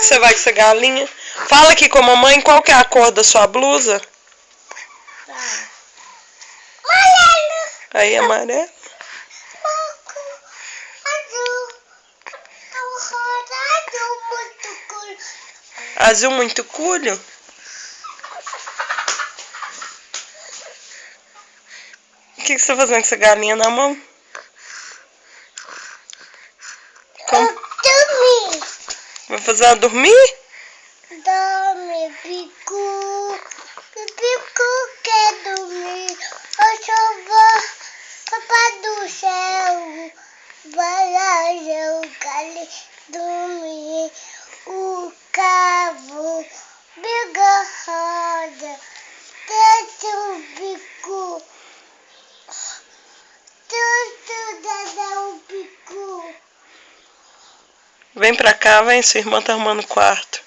que você vai com essa galinha? Fala aqui com a mamãe qual que é a cor da sua blusa. Amarelo. Aí, amarelo. Azul muito culho? O que você tá fazendo com essa galinha na mão? Dormir. Vai fazer ela dormir? Dorme, Picu. Picu quer dormir. Eu só vou papai do céu. Vai lá, eu quero dormir. O cavo, biga roda, desce o bico. Tudo dá o bico. Vem pra cá, vem, sua irmã tá arrumando o quarto.